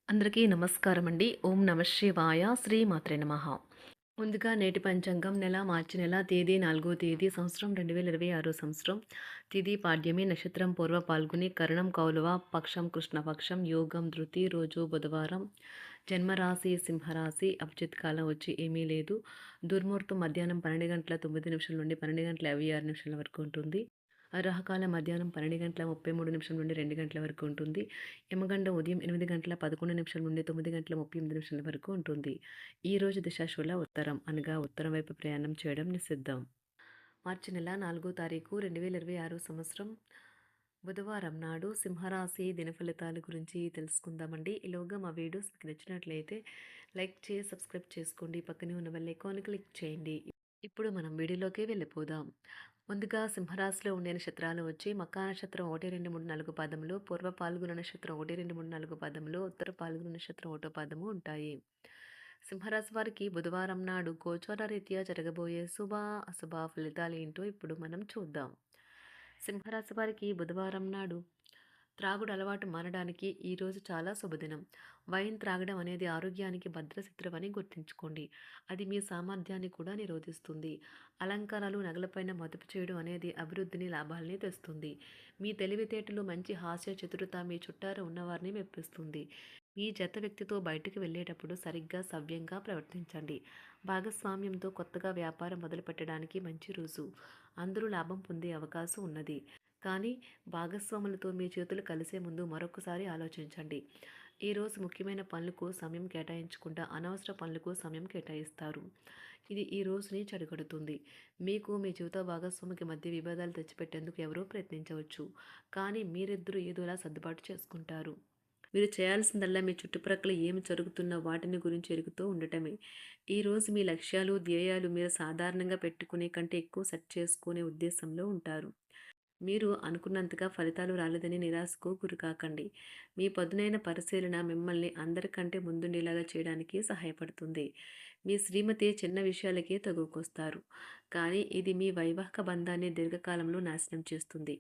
అందరికీ నమస్కారం అండి. ఓం నమ శివాయ. శ్రీమాత్రే నమః. ముందుగా నేటి పంచాంగం మార్చి నెల తేదీ 4వ తేదీ సంవత్సరం 2026 సంవత్సరం. తిథి పాడ్యమి, నక్షత్రం పూర్వ పాల్గొని, కరణం కౌలవ, పక్షం కృష్ణపక్షం, యోగం ధృతి, రోజు బుధవారం. జన్మరాశి సింహరాశి. అభిజిత్ కాలం వచ్చి ఏమీ లేదు. దుర్ముహూర్తం మధ్యాహ్నం 12 గంటల 9 నిమిషాల నుండి 12 గంటల 56 నిమిషాల వరకు ఉంటుంది. రాహుకాలం మధ్యాహ్నం 12 గంటల 33 నిమిషాల నుండి 2 గంటల వరకు ఉంటుంది. యమగండం ఉదయం 8 గంటల 11 నిమిషాల నుండి 9 గంటల 38 నిమిషాల వరకు ఉంటుంది. ఈరోజు దిశాశూల ఉత్తరం, అనగా ఉత్తరం వైపు ప్రయాణం చేయడం నిషిద్ధం. మార్చి నెల 4వ తారీఖు 2026 సంవత్సరం బుధవారం నాడు సింహరాశి దినఫలితాల గురించి తెలుసుకుందామండి. ఈలోగా మా వీడియోస్ మీకు నచ్చినట్లయితే లైక్ చేసి సబ్స్క్రైబ్ చేసుకోండి. పక్కనే ఉన్న బెల్ ఐకాన్ క్లిక్ చేయండి. ఇప్పుడు మనం వీడియోలోకి వెళ్ళిపోదాం. ముందుగా సింహరాశిలో ఉండే నక్షత్రాలు వచ్చి మకా నక్షత్రం 1, 2, 3, 4 పాదములు, పూర్వ పాల్గొన నక్షత్రం 1, 2, 3, 4 పాదములు, ఉత్తర పాల్గొన నక్షత్రం 1 పాదము ఉంటాయి. సింహరాశి వారికి బుధవారం నాడు గోచార రీత్యా జరగబోయే శుభ అశుభ ఫలితాలు ఏంటో ఇప్పుడు మనం చూద్దాం. సింహరాశి వారికి బుధవారం నాడు త్రాగుడు అలవాటు మానడానికి ఈరోజు చాలా శుభదినం. వైన్ త్రాగడం అనేది ఆరోగ్యానికి భద్రశత్రువని గుర్తుంచుకోండి. అది మీ సామర్థ్యాన్ని కూడా నిరోధిస్తుంది. అలంకారాలు, నగలపైన మదుపు చేయడం అనేది అభివృద్ధిని, లాభాలని తెస్తుంది. మీ తెలివితేటలు, మంచి హాస్య చతురత మీ చుట్టారు ఉన్నవారిని మెప్పిస్తుంది. మీ జత వ్యక్తితో బయటకు వెళ్ళేటప్పుడు సరిగ్గా సవ్యంగా ప్రవర్తించండి. భాగస్వామ్యంతో కొత్తగా వ్యాపారం మొదలుపెట్టడానికి మంచి రోజు. అందరూ లాభం పొందే అవకాశం ఉన్నది. కానీ భాగస్వాములతో మీ చేతులు కలిసే ముందు మరొకసారి ఆలోచించండి. ఈరోజు ముఖ్యమైన పనులకు సమయం కేటాయించకుండా అనవసర పనులకు సమయం కేటాయిస్తారు. ఇది ఈ రోజుని చెడగొడుతుంది. మీకు మీ జీవిత భాగస్వామికి మధ్య విభేదాలు తెచ్చిపెట్టేందుకు ఎవరో ప్రయత్నించవచ్చు. కానీ మీరిద్దరూ ఏదోలా సర్దుబాటు చేసుకుంటారు. మీరు చేయాల్సిందల్లా మీ చుట్టుప్రక్కల ఏమి జరుగుతున్న వాటిని గురించి ఎరుగుతూ ఉండటమే. ఈరోజు మీ లక్ష్యాలు, ధ్యేయాలు మీరు సాధారణంగా పెట్టుకునే కంటే ఎక్కువ సెట్ చేసుకునే ఉద్దేశంలో ఉంటారు. మీరు అనుకున్నంతగా ఫలితాలు రాలేదని నిరాశకు గురికాకండి. మీ పదునైన పరిశీలన మిమ్మల్ని అందరికంటే ముందుండేలాగా చేయడానికి సహాయపడుతుంది. మీ శ్రీమతి చిన్న విషయాలకే తగువకొస్తారు. కానీ ఇది మీ వైవాహిక బంధాన్ని దీర్ఘకాలంలో నాశనం చేస్తుంది.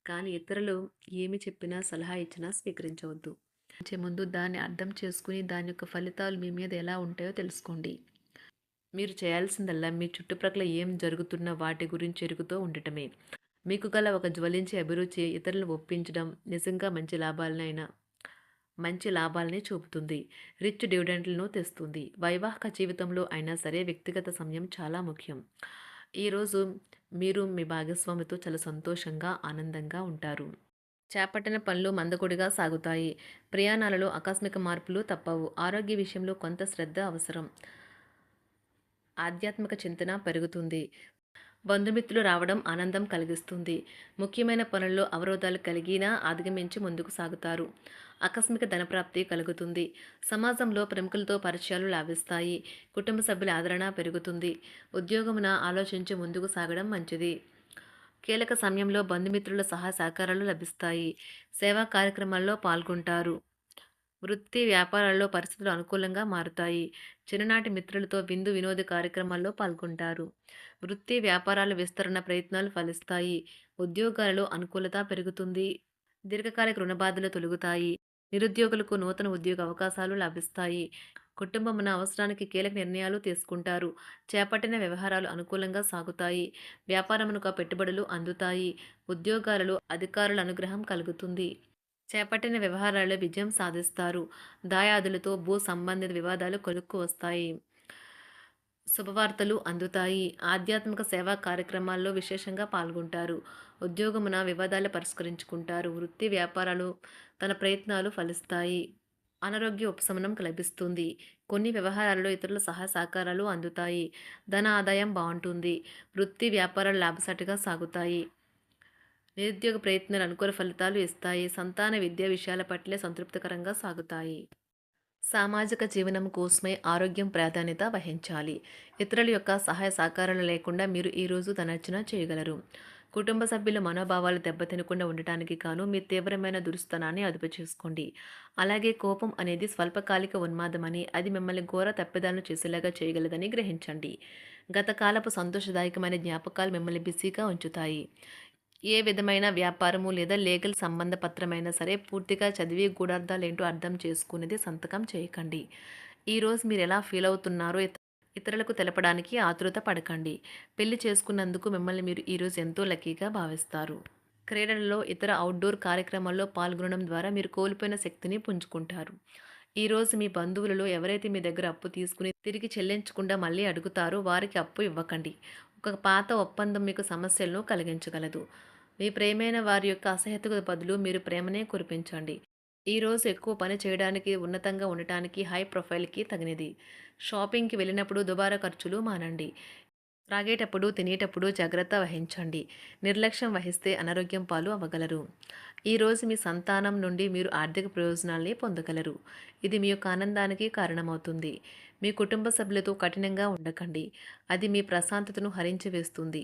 కానీ ఇతరులు ఏమి చెప్పినా, సలహా ఇచ్చినా స్వీకరించవద్దు. ముందు దాన్ని అర్థం చేసుకుని దాని యొక్క ఫలితాలు మీ మీద ఎలా ఉంటాయో తెలుసుకోండి. మీరు చేయాల్సిందల్లా మీ చుట్టుప్రక్కల ఏం జరుగుతున్న వాటి గురించి ఎరుగుతూ ఉండటమే. మీకు గల ఒక జ్వలించే అభిరుచి ఇతరులను ఒప్పించడం నిజంగా మంచి లాభాలని చూపుతుంది. రిచ్ డివిడెండ్లను తెస్తుంది. వైవాహిక జీవితంలో అయినా సరే వ్యక్తిగత సమయం చాలా ముఖ్యం. ఈరోజు మీరు మీ భాగస్వామితో చాలా సంతోషంగా, ఆనందంగా ఉంటారు. చేపట్టిన పనులు మందకొడిగా సాగుతాయి. ప్రయాణాలలో ఆకస్మిక మార్పులు తప్పవు. ఆరోగ్య విషయంలో కొంత శ్రద్ధ అవసరం. ఆధ్యాత్మిక చింతన పెరుగుతుంది. బంధుమిత్రులు రావడం ఆనందం కలిగిస్తుంది. ముఖ్యమైన పనుల్లో అవరోధాలు కలిగినా అధిగమించి ముందుకు సాగుతారు. ఆకస్మిక ధనప్రాప్తి కలుగుతుంది. సమాజంలో ప్రముఖులతో పరిచయాలు లాభిస్తాయి. కుటుంబ సభ్యుల ఆదరణ పెరుగుతుంది. ఉద్యోగమున ఆలోచించి ముందుకు సాగడం మంచిది. కీలక సమయంలో బంధుమిత్రుల సహాయ సహకారాలు లభిస్తాయి. సేవా కార్యక్రమాల్లో పాల్గొంటారు. వృత్తి వ్యాపారాల్లో పరిస్థితులు అనుకూలంగా మారుతాయి. చిన్ననాటి మిత్రులతో విందు వినోద కార్యక్రమాల్లో పాల్గొంటారు. వృత్తి వ్యాపారాల విస్తరణ ప్రయత్నాలు ఫలిస్తాయి. ఉద్యోగాలలో అనుకూలత పెరుగుతుంది. దీర్ఘకాలిక రుణ బాధలు తొలగుతాయి. నిరుద్యోగులకు నూతన ఉద్యోగ అవకాశాలు లభిస్తాయి. కుటుంబమున అవసరానికి కీలక నిర్ణయాలు తీసుకుంటారు. చేపట్టిన వ్యవహారాలు అనుకూలంగా సాగుతాయి. వ్యాపారమునకు పెట్టుబడులు అందుతాయి. ఉద్యోగాలలో అధికారుల అనుగ్రహం కలుగుతుంది. చేపట్టిన వ్యవహారాల్లో విజయం సాధిస్తారు. దాయాదులతో భూ సంబంధిత వివాదాలు కొలుక్కు వస్తాయి. శుభవార్తలు అందుతాయి. ఆధ్యాత్మిక సేవా కార్యక్రమాల్లో విశేషంగా పాల్గొంటారు. ఉద్యోగమున వివాదాలు పరిష్కరించుకుంటారు. వృత్తి వ్యాపారాలు తన ప్రయత్నాలు ఫలిస్తాయి. అనారోగ్య ఉపశమనం లభిస్తుంది. కొన్ని వ్యవహారాల్లో ఇతరుల సహాయ సహకారాలు అందుతాయి. ధన ఆదాయం బాగుంటుంది. వృత్తి వ్యాపారాలు లాభసాటిగా సాగుతాయి. నిరుద్యోగ ప్రయత్నాలు అనుకూల ఫలితాలు ఇస్తాయి. సంతాన విద్యా విషయాల పట్లే సంతృప్తికరంగా సాగుతాయి. సామాజిక జీవనం కోసమే ఆరోగ్యం ప్రాధాన్యత వహించాలి. ఇతరుల యొక్క సహాయ సహకారాలు లేకుండా మీరు ఈరోజు ధనార్జన చేయగలరు. కుటుంబ సభ్యుల మనోభావాలు దెబ్బతినకుండా ఉండటానికి గాను మీ తీవ్రమైన దురుస్తనాన్ని అదుపు చేసుకోండి. అలాగే కోపం అనేది స్వల్పకాలిక ఉన్మాదమని, అది మిమ్మల్ని ఘోర తప్పిదాలను చేసేలాగా చేయగలదని గ్రహించండి. గత కాలపు సంతోషదాయకమైన జ్ఞాపకాలు మిమ్మల్ని బిజీగా ఉంచుతాయి. ఏ విధమైన వ్యాపారము లేదా లీగల్ సంబంధ పత్రమైనా సరే పూర్తిగా చదివి గూఢార్థాలేంటో అర్థం చేసుకునేది సంతకం చేయకండి. ఈరోజు మీరు ఎలా ఫీల్ అవుతున్నారో ఇతరులకు తెలపడానికి ఆతృత పడకండి. పెళ్లి చేసుకున్నందుకు మిమ్మల్ని మీరు ఈరోజు ఎంతో లక్కీగా భావిస్తారు. క్రీడలలో ఇతర అవుట్‌డోర్ కార్యక్రమాల్లో పాల్గొనడం ద్వారా మీరు కోల్పోయిన శక్తిని పుంజుకుంటారు. ఈరోజు మీ బంధువులలో ఎవరైతే మీ దగ్గర అప్పు తీసుకుని తిరిగి చెల్లించకుండా మళ్ళీ అడుగుతారో వారికి అప్పు ఇవ్వకండి. ఒక పాత ఒప్పందం మీకు సమస్యలను కలిగించగలదు. మీ ప్రియమైన వారి యొక్క అసహ్యతకు బదులు మీరు ప్రేమనే కురిపించండి. ఈరోజు ఎక్కువ పని చేయడానికి, ఉన్నతంగా ఉండటానికి, హై ప్రొఫైల్‌కి తగినది. షాపింగ్‌కి వెళ్ళినప్పుడు దుబారా ఖర్చులు మానండి. త్రాగేటప్పుడు, తినేటప్పుడు జాగ్రత్త వహించండి. నిర్లక్ష్యం వహిస్తే అనారోగ్యం పాలు అవ్వగలరు. ఈరోజు మీ సంతానం నుండి మీరు ఆర్థిక ప్రయోజనాల్ని పొందగలరు. ఇది మీ యొక్క ఆనందానికి కారణమవుతుంది. మీ కుటుంబ సభ్యులతో కఠినంగా ఉండకండి. అది మీ ప్రశాంతతను హరించి వేస్తుంది.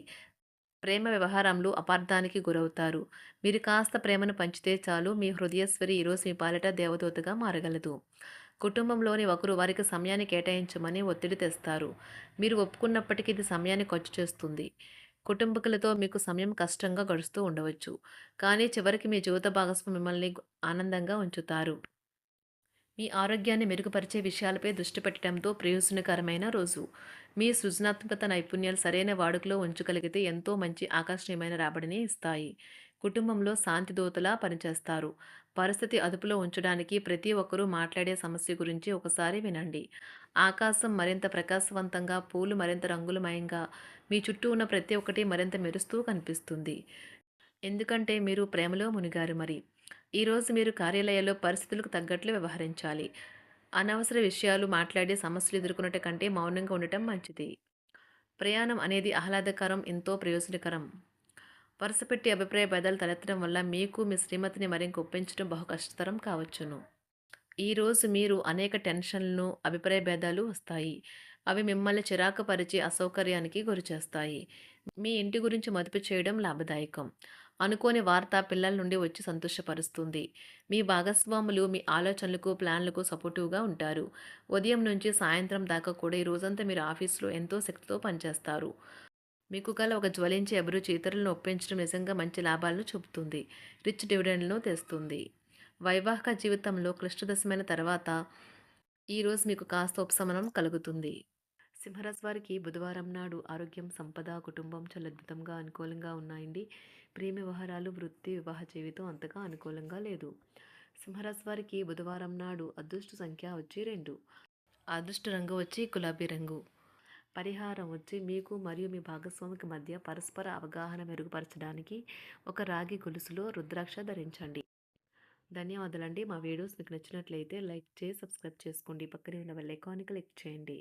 ప్రేమ వ్యవహారంలో అపార్థానికి గురవుతారు. మీరు కాస్త ప్రేమను పంచితే చాలు మీ హృదయేశ్వరి ఈరోజు మీ పాలిట దేవదూతగా మారగలదు. కుటుంబంలోని ఒకరు వారికి సమయాన్ని కేటాయించమని ఒత్తిడి తెస్తారు. మీరు ఒప్పుకున్నప్పటికీ ఇది సమయాన్ని ఖర్చు చేస్తుంది. కుటుంబకులతో మీకు సమయం కష్టంగా గడుస్తూ ఉండవచ్చు. కానీ చివరికి మీ జీవిత భాగస్వామి మిమ్మల్ని ఆనందంగా ఉంచుతారు. మీ ఆరోగ్యాన్ని మెరుగుపరిచే విషయాలపై దృష్టి పెట్టడంతో ప్రయోజనకరమైన రోజు. మీ సృజనాత్మకత నైపుణ్యాలు సరైన వాడుకలో ఉంచగలిగితే ఎంతో మంచి ఆకర్షణీయమైన రాబడిని ఇస్తాయి. కుటుంబంలో శాంతి దూతలా పనిచేస్తారు. పరిస్థితి అదుపులో ఉంచడానికి ప్రతి ఒక్కరూ మాట్లాడే సమస్య గురించి ఒకసారి వినండి. ఆకాశం మరింత ప్రకాశవంతంగా, పూలు మరింత రంగులమయంగా, మీ చుట్టూ ఉన్న ప్రతి ఒక్కటి మరింత మెరుస్తూ కనిపిస్తుంది. ఎందుకంటే మీరు ప్రేమలో మునిగారు మరి. ఈరోజు మీరు కార్యాలయాల్లో పరిస్థితులకు తగ్గట్లు వ్యవహరించాలి. అనవసర విషయాలు మాట్లాడి సమస్యలు ఎదుర్కొనట కంటే మౌనంగా ఉండటం మంచిది. ప్రయాణం అనేది ఆహ్లాదకరం, ఎంతో ప్రయోజనకరం. వరుసపెట్టి అభిప్రాయ భేదాలు తలెత్తడం వల్ల మీకు మీ శ్రీమతిని మరింక ఒప్పించడం బహు కష్టతరం కావచ్చును. ఈరోజు మీరు అనేక టెన్షన్లను, అభిప్రాయ భేదాలు వస్తాయి. అవి మిమ్మల్ని చిరాకు పరిచి అసౌకర్యానికి గురిచేస్తాయి. మీ ఇంటి గురించి మదుపు చేయడం లాభదాయకం. అనుకోని వార్త పిల్లల నుండి వచ్చి సంతోషపరుస్తుంది. మీ భాగస్వాములు మీ ఆలోచనలకు, ప్లాన్లకు సపోర్టివ్‌గా ఉంటారు. ఉదయం నుంచి సాయంత్రం దాకా కూడా ఈ రోజంతా మీరు ఆఫీస్‌లో ఎంతో శక్తితో పనిచేస్తారు. మీకు గల ఒక జ్వలించే అభిరుచి ఇతరులను ఒప్పించడం నిజంగా మంచి లాభాలను చూపుతుంది. రిచ్ డివిడెండ్‌లను తెస్తుంది. వైవాహిక జీవితంలో క్లిష్టదశమైన తర్వాత ఈరోజు మీకు కాస్త ఉపశమనం కలుగుతుంది. సింహరాశి వారికి బుధవారం నాడు ఆరోగ్యం, సంపద, కుటుంబం చాలా అద్భుతంగా అనుకూలంగా ఉన్నాయండి. ప్రేమ వ్యవహారాలు, వృత్తి, వివాహ జీవితం అంతగా అనుకూలంగా లేదు. సింహరాశి వారికి బుధవారం నాడు అదృష్ట సంఖ్య వచ్చి 2. అదృష్ట రంగు వచ్చి గులాబీ రంగు. పరిహారం వచ్చి మీకు మరియు మీ భాగస్వామికి మధ్య పరస్పర అవగాహన మెరుగుపరచడానికి ఒక రాగి గొలుసులో రుద్రాక్ష ధరించండి. ధన్యవాదాలండి. మా వీడియోస్ మీకు నచ్చినట్లయితే లైక్ చేసి సబ్స్క్రైబ్ చేసుకోండి. పక్కనే ఉన్న బెల్ ఐకాన్ని క్లిక్ చేయండి.